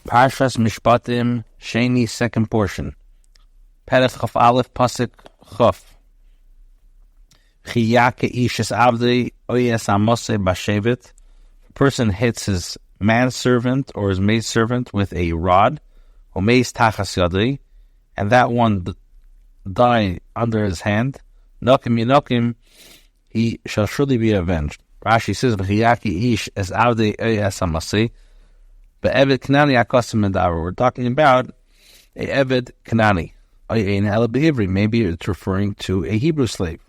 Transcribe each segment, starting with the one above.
Parshas Mishpatim, Sheni, second portion. Perech Chaf Aleph, Pasuk Chaf. Chiyake Ishes Avdi, Oyes Amose Bashevet. A person hits his manservant or his maidservant with a rod, Omeis Tachas Yadri, and that one die under his hand. Nokim Yinokim, he shall surely be avenged. Rashi says, Chiyake Ish es Avdi, Oyes Amose. But Eved Kanani Akasim Medavar. We're talking about a Eved Kanani. Maybe it's referring to a Hebrew slave.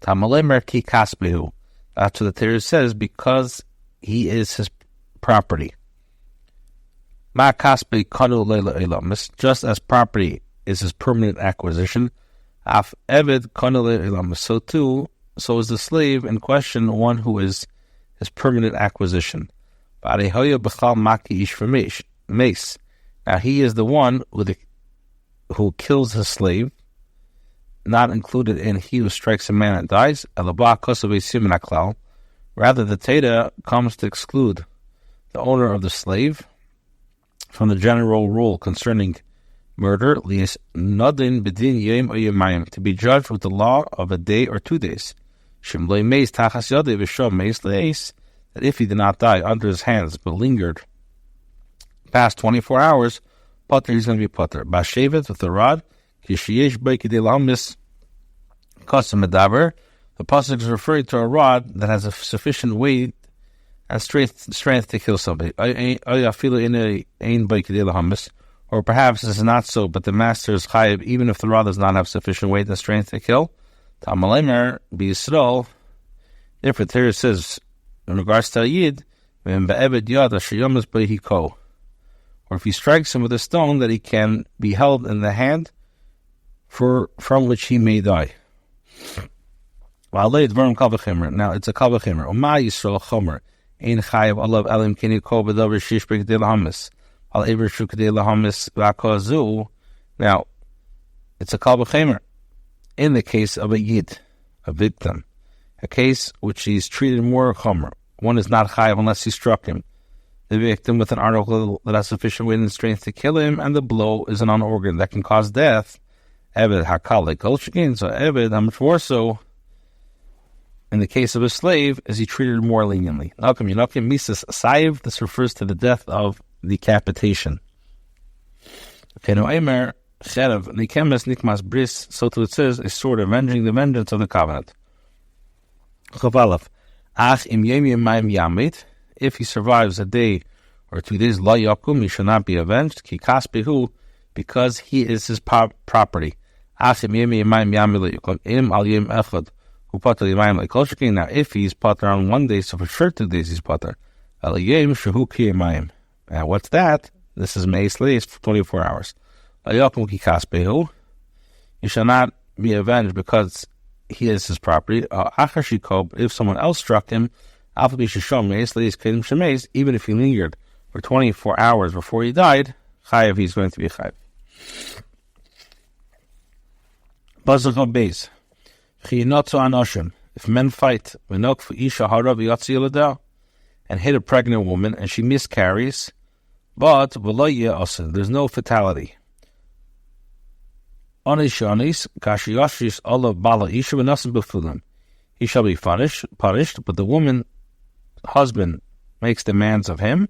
Tamalemer ki kasbehu. That's what the Torah says, because he is his property. Ma kasbe kanu leila ilamis. Just as property is his permanent acquisition, af Eved kanu leila ilamis. So is the slave in question one who is his permanent acquisition. Now he is the one who kills his slave, not included in he who strikes a man and dies. Rather, the Teda comes to exclude the owner of the slave from the general rule concerning murder, to be judged with the law of a day or 2 days. That if he did not die under his hands, but lingered past 24 hours, Potter, he's going to be Potter. Bashevet, with the rod, Kishiyesh Beikidelamis Kosim Medaber. The pasuk is referring to a rod that has a sufficient weight and strength to kill somebody. Or perhaps this is not so, but the master is chayiv, even if the rod does not have sufficient weight and strength to kill. Tamalemer B'Yisrael. Therefore, Torah says, in regards to a Yid, or if he strikes him with a stone, that he can be held in the hand from which he may die. Now it's a kal v'chemer. Uma Yisrael chomer ein chayav alav elim keni kol b'davar shishbek de lahamis al ever shuk de lahamis v'akazu. Now it's a kal v'chemer in the case of a Yid, a victim. A case which he's treated more chomer. One is not chayav unless he struck him, the victim, with an article that has sufficient weight and strength to kill him, and the blow is an organ that can cause death. Eved hakal lekolshkin. So Eved, how much more so in the case of a slave is he treated more leniently? Nakim yinakim misas sayiv. This refers to the death of decapitation. Okay, no emer cherev nikemes nikmas bris. So too it says, a sword avenging the vengeance of the covenant. Chavalaf. Ach im yemim yamit. If he survives a day or 2 days, la yakum, he shall not be avenged. Ki kasbehu, because he is his property. Ach im yemim yamit yakum im al yem echad hu pater yimayim lekolshkin. Now, if he's pater on 1 day, so for sure 2 days he's pater. Al yem shehu ki yimayim. Now, what's that? This is meisli. It's for 24 hours. La yakum ki kasbehu. He shall not be avenged because he is his property. If someone else struck him, even if he lingered for 24 hours before he died, chayav, he's going to be chayav. If men fight and hit a pregnant woman and she miscarries, but there's no fatality. He shall be punished, but the woman husband makes demands of him,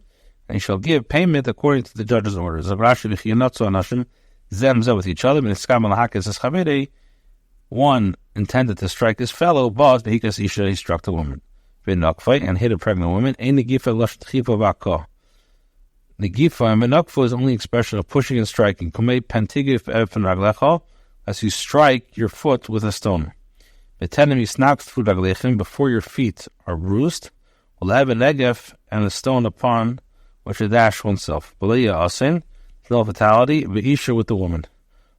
and he shall give payment according to the judge's orders. With each other, one intended to strike his fellow, but he struck the woman and hit a pregnant woman. Negifa and menakfa is only expression of pushing and striking. As you strike your foot with a stone. Before your feet are bruised, will have a negef and a stone upon which to dash oneself. No fatality, v'isha with the woman.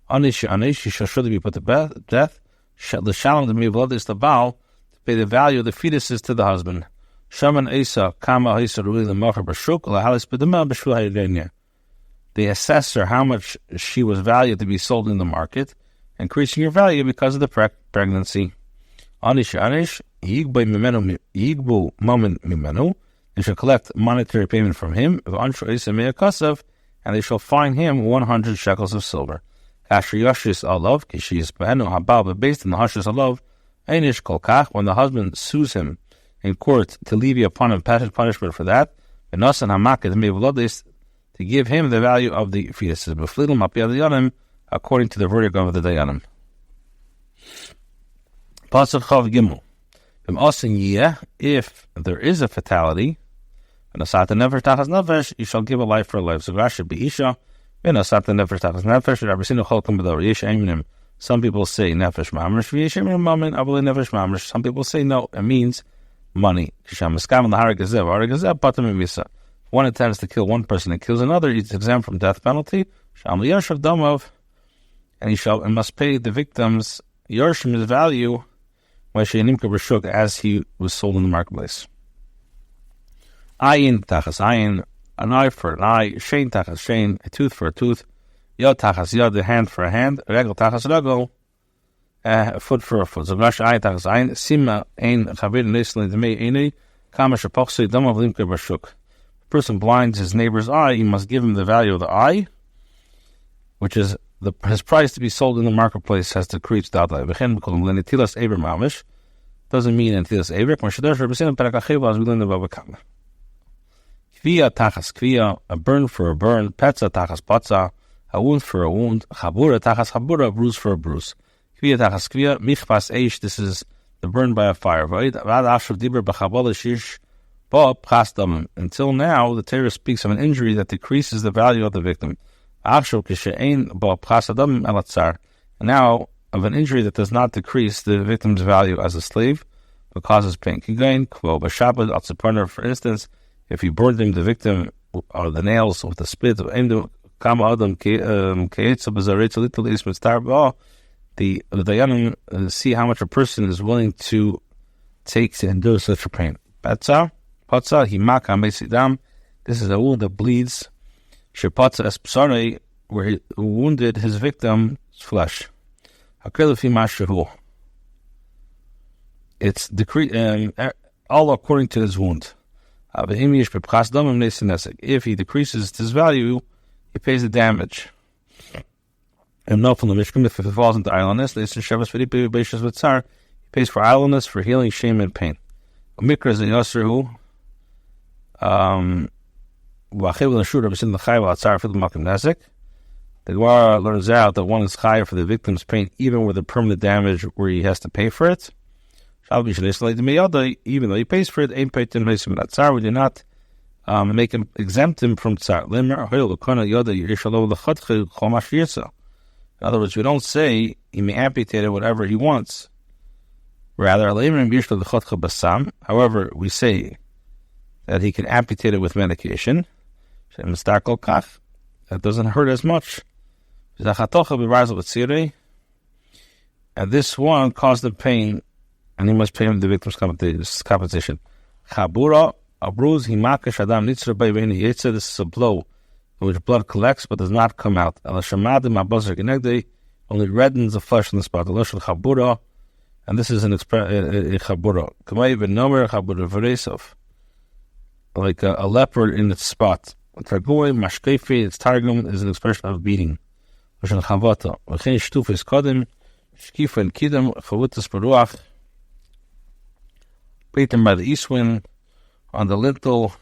Anish, she shall surely be put to death. The shalom to me blood is the bow to pay the value of the fetuses to the husband. Shaman Esa Kama Esa Ruili Macher Bashuk Lahalis Bidama Bashul Hayadenia. They assess her how much she was valued to be sold in the market, increasing her value because of the pregnancy. Anish, Yigbu Moment Mimenu, they should collect monetary payment from him, and and they shall fine him 100 shekels of silver. Asher yashis alav, kishis b'enu habal, based on the hashis alav, einish kol kach, when the husband sues him in court to levy upon him punishment for that, v'nasan hamaked me'v'lodis, to give him the value of the fetuses, b'flidum apiyad yanim, according to the verdict of the dayanim. Pasuk Chav Gimel. If there is a fatality, you shall give a life for a life. So Rashi be Isha, some people say nefesh mamash, some people say no, it means money. One intends to kill one person and kills another, he's exempt from death penalty. And he must pay the victim's Yershim, his value, as he was sold in the marketplace. Ayin tachas ayin, an eye for an eye, shein tachas shein, a tooth for a tooth, yod tachas yod, a hand for a hand, regel tachas regel, a foot for a foot. So Rashi ayin tachas ayin, sima ein chavir nesli demei einei, kama shepochsei damav limker b'shuk. A person blinds his neighbor's eye, he must give him the value of the eye, which is his price to be sold in the marketplace has decreased. Doesn't mean Netilas Netilas Eivrik. As we learned about Kviya tachas kviya, a burn for a burn. Petza tachas patza, a wound for a wound. Chabura tachas chabura, a bruise for a bruise. Kviya tachas kviya, michpas eish. This is the burn by a fire. Until now, the Torah speaks of an injury that decreases the value of the victim. And now, of an injury that does not decrease the victim's value as a slave, but causes pain. For instance, if you burned him, the victim, or the nails with the spit, the Dayanim see how much a person is willing to take to endure such a pain. This is a wound that bleeds. Shepatza espsare, where he wounded his victim's flesh. It's all according to his wound. If he decreases his value, he pays the damage. If it falls into idleness, he pays for idleness, for healing, shame, and pain. The Gemara learns out that one is chayav for the victim's pain, even with the permanent damage where he has to pay for it. Even though he pays for it, we do not make him exempt him from tsar. In other words, we don't say he may amputate whatever he wants. Rather, however, we say that he can amputate it with medication. That doesn't hurt as much. And this one caused the pain, and he must pay him the victim's compensation. Chabura, a bruise, this is a blow in which blood collects but does not come out. Only reddens the flesh on the spot. And this is an chabura. Like a leopard in its spot. Its targum is an expression of beating. Beaten by the east wind on the lintel.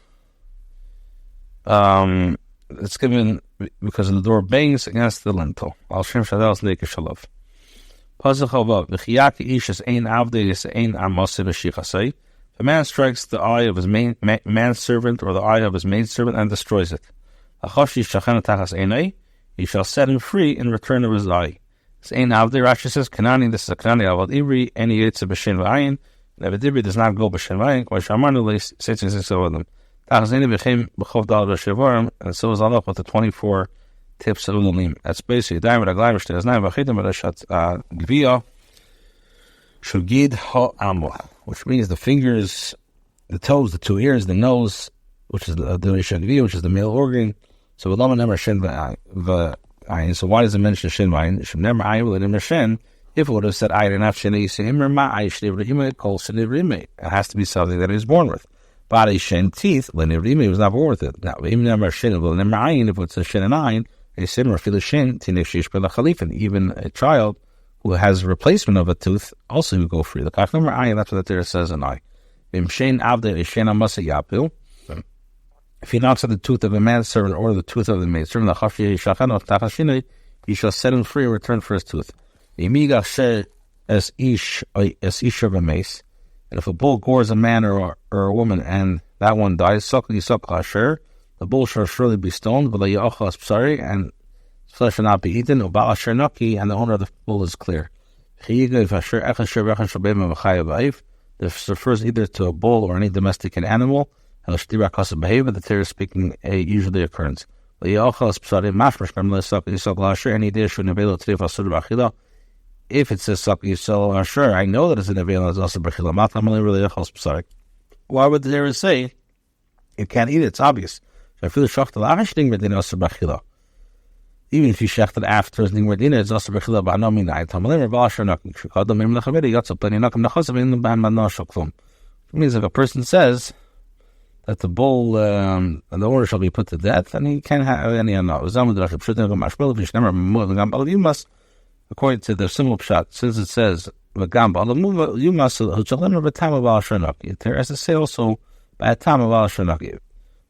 It's given because the door bangs against the lintel. If a man strikes the eye of his manservant or the eye of his maidservant and destroys it, he shall set him free in return of his eye. Rashi says, Kanani, this is a Kanani Avad Ivri, any Yitzah B'Shin V'ayin, Never Dibri does not go B'Shin V'ayin, Kwa Shamarnu Leis, 66 of them. And so is Allah with the 24 tips of Ulim. That's basically Daimar Aglaim Shtes Naim Vachidim Rashat Gviya Shugid Ha'amwa, which means the fingers, the toes, the two ears, the nose, which is the Gviya, which is the male organ. So Ulama never Shin V'ayin. So why does it mention Shin V'ayin? Shem never Ayin will never Shin. If it would have said Ayin enough Shin Yisayim Ma Ayin Shnev Rehime Kol Shnev Rehime, it has to be something that he is born with. body shen teeth, it was not worth it. Now, if it's a shen and ayin, a similar feel shen, even a child who has replacement of a tooth also will go free. The kach number ayin, that's what the Torah says in I. If he knocks at the tooth of a manservant or the tooth of the maidservant, he shall set him free and return for his tooth. And if a bull gores a man or a woman and that one dies, the bull shall surely be stoned, and flesh shall not be eaten, and the owner of the bull is clear. This refers either to a bull or any domestic animal. The Torah is speaking a usually occurrence. Any day shouldn't avail to if it says Yisrael, sure, I know that it's an avail as also b'chila. Why would the Torah say you can't eat it? It's obvious. Even if you shechted after it's also b'chila, but no minai. It means if a person says that the bull and the owner shall be put to death, and he can't have any you must, according to the simple pshat, since it says you must there as to say also by a time of al shanaki.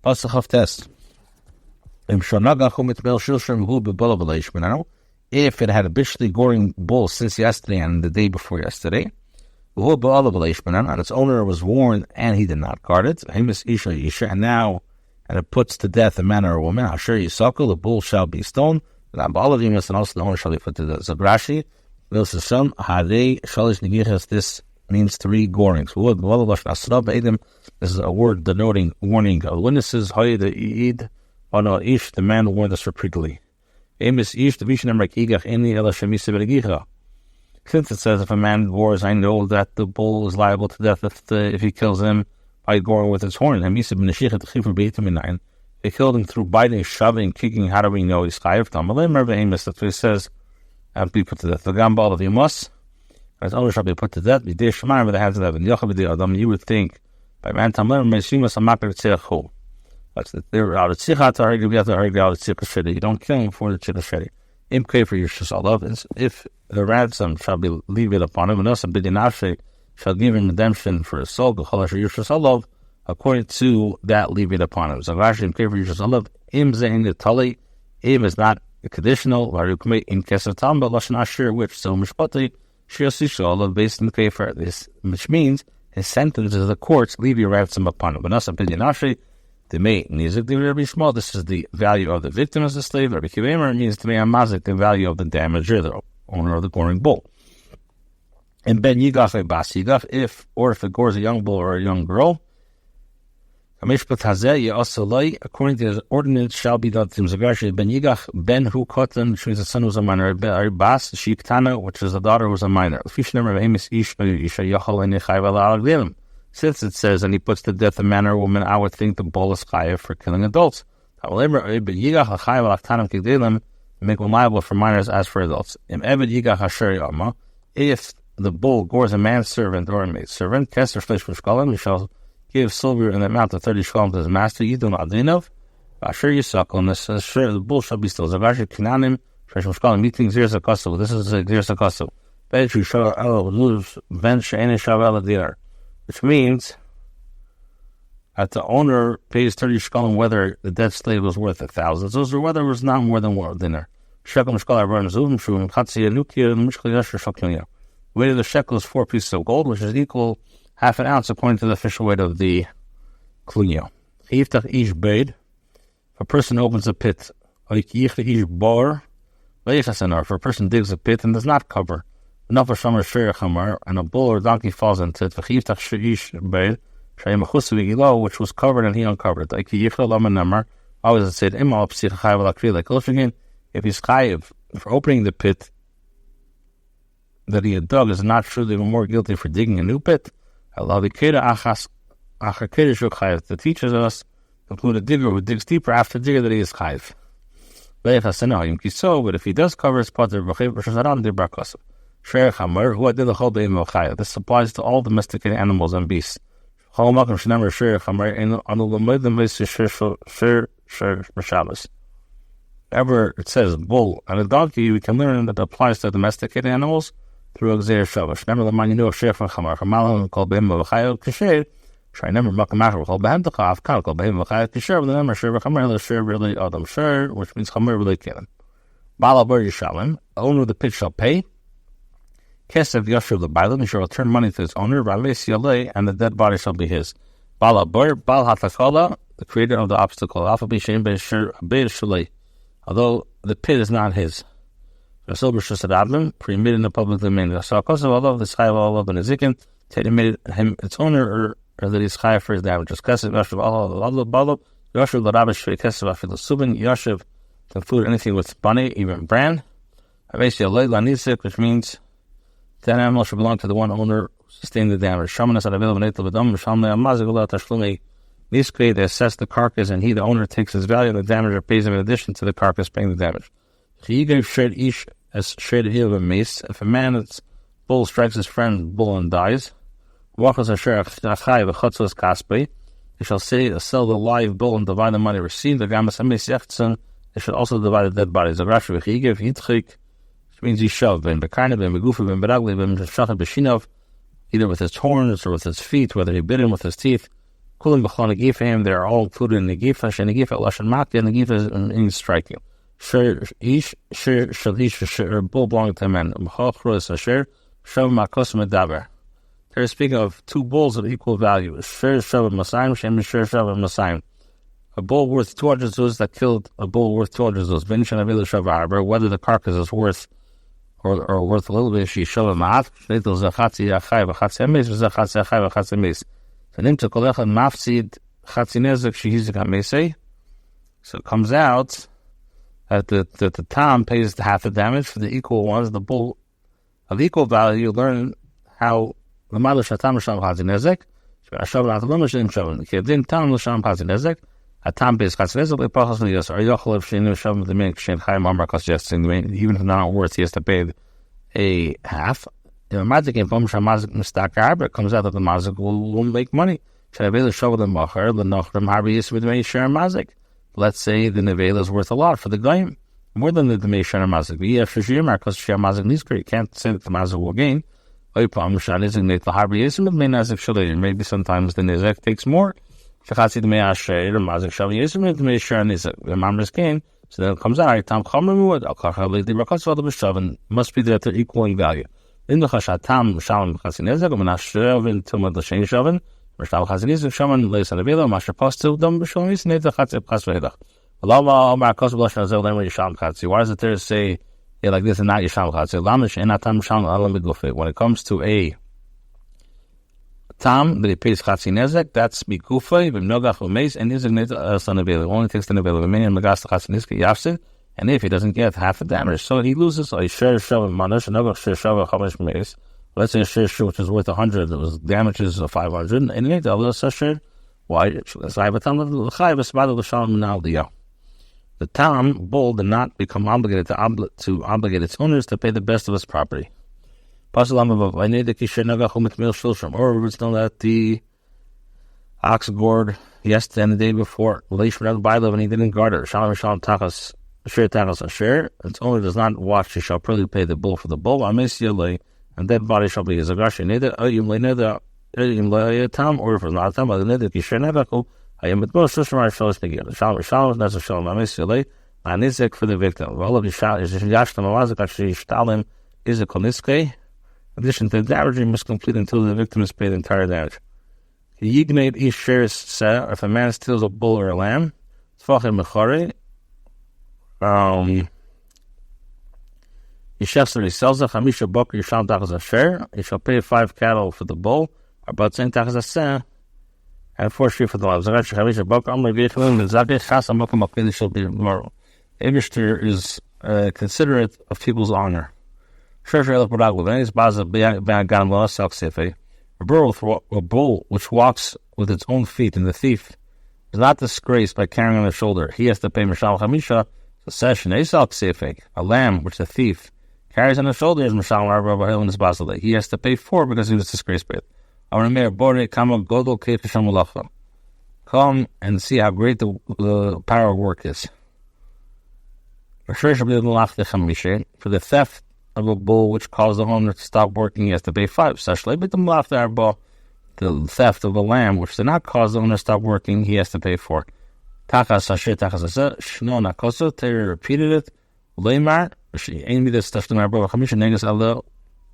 Pasach test. If it had habitually goring bull since yesterday and the day before yesterday, and its owner was warned and he did not guard it, and now it puts to death a man or a woman, the bull shall be stoned, and also the owner shall be put to death. So Rashi, this means 3 gorings. This is a word denoting warning. Witnesses, the man warned us repeatedly. Since it says if a man gores, I know that the bull is liable to death if he kills him by goring with his horn. He killed him through biting, shoving, kicking. How do we know he's chayiv? That's what he says. Have to be put to death. The gambal of Yimus, his owner shall be put to death. With the hands of heaven. You would think by man tamler meshimas amakar tzechol. That's that they're out of tzichat to argue. You have to argue out of tzichat. You don't kill him for the tzichat. Imkay for your shasalav. If the ransom shall be levied upon him, and us a bidinashe shall give him redemption for his soul. According to that levied upon him. So Rashi imkay for your shasalav. Im zein the tali. Im is not conditional. In kesatam, but lashon asher, which so mishpati shiasishalav based in the this, which means his sentence to the courts leave your ransom upon him. But us a bidinashe. The mate nizik the Rabbi Shmuel. This is the value of the victim as a slave. Rabbi Kivemer means to me a mazik, the value of the damager, the owner of the goring bull. And ben yigaf a bas yigaf, if it gores a young bull or a young girl, Mishpat hazeh ye'asalai, according to his ordinance, shall be done to him. Zagashi ben yigaf ben hu kotan, which means the son was a minor. Bas shiptana, which is the daughter was a minor. Since it says, and he puts to death a man or woman, I would think the bull is chayav for killing adults. Make them liable for minors as for adults. If the bull gores a manservant or a maidservant, we shall give silver in the amount of 30 shkalim to his master. You do not dinov. Sure, the bull shall be still. This is a gzir sakasu. Which means that the owner pays 30 shkalim whether the dead slave was worth 1,000. So whether it was not more than one dinner. The weight of the shekel is 4 pieces of gold, which is equal half an ounce according to the official weight of the klunyo. If a person opens a pit, if a person digs a pit and does not cover, and a bull or donkey falls into it, which was covered and he uncovered. Always it said, if he's chayiv for opening the pit that he had dug, is not surely more guilty for digging a new pit. That teaches us to include a digger who digs deeper after digger that he is chayiv. But if he does cover his potter, this applies to all domesticated animals and beasts. Whenever it says bull and a donkey, we can learn that it applies to domesticated animals through Xer Shavash. Remember the man you know of Shef and Chamar, Kamalan called Behim Vachayel Kisher, Shai never Makamach called Behem Tachaf, Kan called Behim Vachayel Kisher, the number Shir Chamar, Shir really Adam Shir, which means Chamar really Kenan. Balabur Yishalim, owner of the pit shall pay. Kesev Yasher the Bailam, he shall return money to his owner, Rames Yaleh, and the dead body shall be his. Balabur, Bal Hatakala, the creator of the obstacle, Alpha Bishin Beir Shalei. Although the pit is not his. Permitted in the public domain. So, because of all of the Chai of all of the Nezikin, made him its owner or that he's Chai for his damages. Kesef Yashiv all of the Balab, Yashiv the Rabish for Kesef Afil Subin, Yashiv to include anything with bunny, even bran. Avesi Alay Lanisik, which means that animal should belong to the one owner sustaining the damage. Shamanas Arabil Venetal Vedam, Shamle Amazigula Tashlumi. Niskri, they assess the carcass, and he, the owner, takes his value, and the damager pays him in addition to the carcass paying the damage. He gave shared ish as shared heel of a mace. If a man's bull strikes his friend bull and dies, he shall say, sell the live bull and divide the money received. They should also divide the dead bodies. The Rashi he gave hitchik, which means he shoved either with his horns or with his feet, whether he bit him with his teeth. They are all included in the Gifa, and the Gifa Lashon Makti, and the Gifa is striking. Bull belonging to a man. They're speaking of two bulls of equal value. A bull worth 200 zuz that killed a bull worth 200 zuz. Whether the carcass is worth or worth a little bit, she shove ma'at. So it comes out that the Tam pays half the damage for the equal ones. The bull of equal value, you learn how the Malu Shatam Sham Hazinezek, a Tam pays Hazinezek, or Yochel of Shinu Sham the Mink Shin Chaim Amar suggesting even if not worth, he has to pay a half. If a mazik in Pom Shamazik Mistakar, but it comes out that the mazik will make money. Let's say the Nevela is worth a lot for the Goyim, more than the Demeshan or Mazik. Because Shia Mazik Niskri, you can't say that the Mazik will gain. Maybe sometimes the Nizek takes more. The Mamres gain. So then it comes out, must be that they're equal in value. In the Chashatam, Shalom Chasinezek, Menashavin, Tilma the Shane Shavin, Mashal Chasinezek, Shaman, Lays and Avila, Masha Postil, Dum Bishonis, Neta Chatzep Pasveda. Allah, Marcos Blushon Zel, then when you Sham Chatzi. Why does it there say like this and not Yasham Chatzi? Lamish and Atam Sham Alam Gufe. When it comes to a Tam, that he pays Chasinezek, that's Bikufe, Bimnogach Umes, and Nizek Neta San Avila. Only takes the Avila, Minion Magas Chasinezek, Yafsid. And if he doesn't get half the damage, so he loses. So he shares shav manash, another share shav chamash meis. Let's say a share which is worth 100, it was damages of 500, and it does a share. Why? The Tam bull did not become obligated to obligate its owners to pay the best of his property. Or it's known that the ox gored yesterday and the day before, and he didn't guard it. Share tackles a share. Its owner does not watch. He shall probably pay the bull for the bull. And dead body shall be his agashi. Tam, or if it's not a tam, but the share nevaku. I am at most Shushmar Shosh Nigir. Shalom, that's a shalom. Amisile, and Isaac for the victim. All of the shal is Yashtam Mazik, actually, Stalin is a Koniske. In addition to the damage, must complete until the victim is paid the entire damage. Yignate each shares say, if a man steals a bull or a lamb, Tvachim Mechari. Yeshefzer, he sells a Hamisha Bokr, Yisham Tachas a share. He shall pay 5 cattle for the bull, or about 10 Tachas a seh, and 4 sheep for the lamb. Zagash Hamisha Bokr, Amr Vietlin, the Zagash, Hasam Mokum Akili shall be tomorrow. Abishter is considerate of people's honor. Sher Sher Elapurag, with any Baza Bagan Law, Salk Sefe. A bull which walks with its own feet, and the thief is not disgraced by carrying on his shoulder. He has to pay Mishal Hamisha. Session a lamb which the thief carries on his shoulder is Mishal Arba Bahil in his Basile. He has to pay 4 because he was disgraced by it. Come and see how great the power of work is. For the theft of a bull which caused the owner to stop working, he has to pay 5. The theft of a lamb which did not cause the owner to stop working, he has to pay 4. Taira repeated it.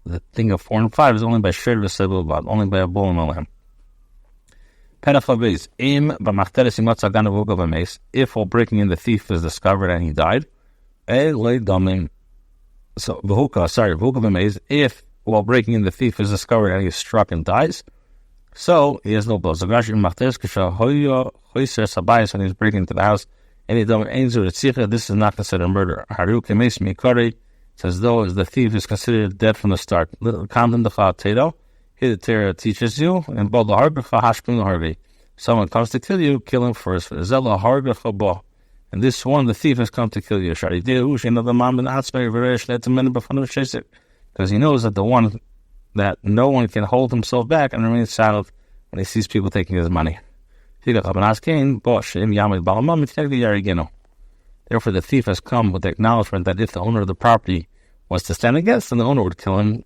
The thing of 4 and 5 is only by shared v'sebel, only by a bull and a lamb. If while breaking in the thief is discovered and he died, if while breaking in the thief is discovered and he is struck and dies, so he has no blood. When he's breaking into the house, this is not considered murder. It's as though the thief is considered dead from the start. Here the Torah teaches you, and someone comes to kill you, kill him first. And this one, the thief has come to kill you. Because he knows that the one that no one can hold himself back and remain silent when he sees people taking his money. Therefore, the thief has come with the acknowledgement that if the owner of the property was to stand against, then the owner would kill him,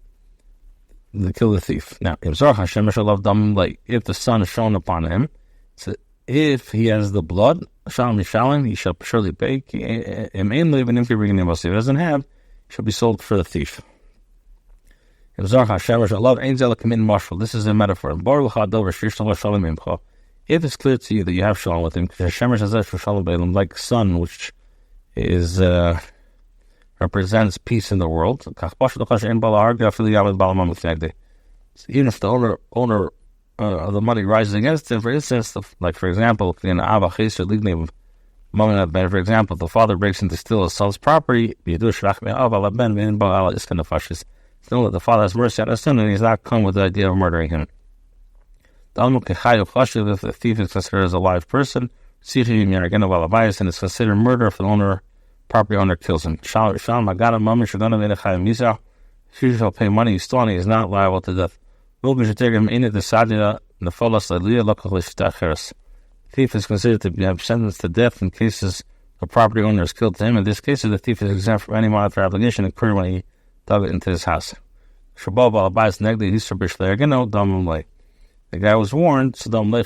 kill the thief. Now, if the sun is shown upon him, so if he has the blood, he shall surely pay. Even if he doesn't have, he shall be sold for the thief. This is a metaphor. If it's clear to you that you have shalom with him, like sun, which is represents peace in the world. So even if the owner of the money rises against him, for instance, for example, the father breaks into steal his son's property, know that the father has mercy on his son and he's not come with the idea of murdering him. If the thief is considered as a live person, and it's considered murder if the property owner kills him. If you shall pay money you stole, and he is not liable to death. The thief is considered to be sentenced to death in cases the property owner is killed to him. In this case, the thief is exempt from any monetary obligation incurred when he dug it into his house. The guy was warned, so and the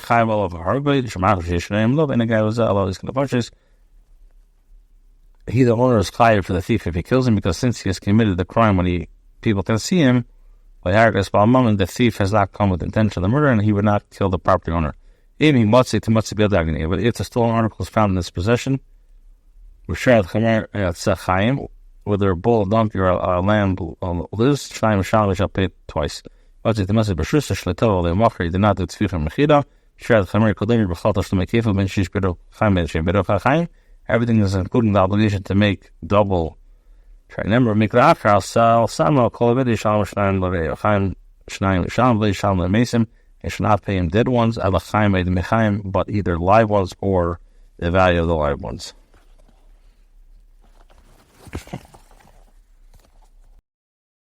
guy was he, the owner, is chayav for the thief if he kills him, because since he has committed the crime when people can see him, the thief has not come with intention of the murder, and he would not kill the property owner. But if the stolen article is found in his possession, whether a bull, a donkey, or a lamb lives, shall pay twice. He did not do tzvicha mechida. Everything is including the obligation to make double. Remember, it should not pay him dead ones, but either live ones or the value of the live ones.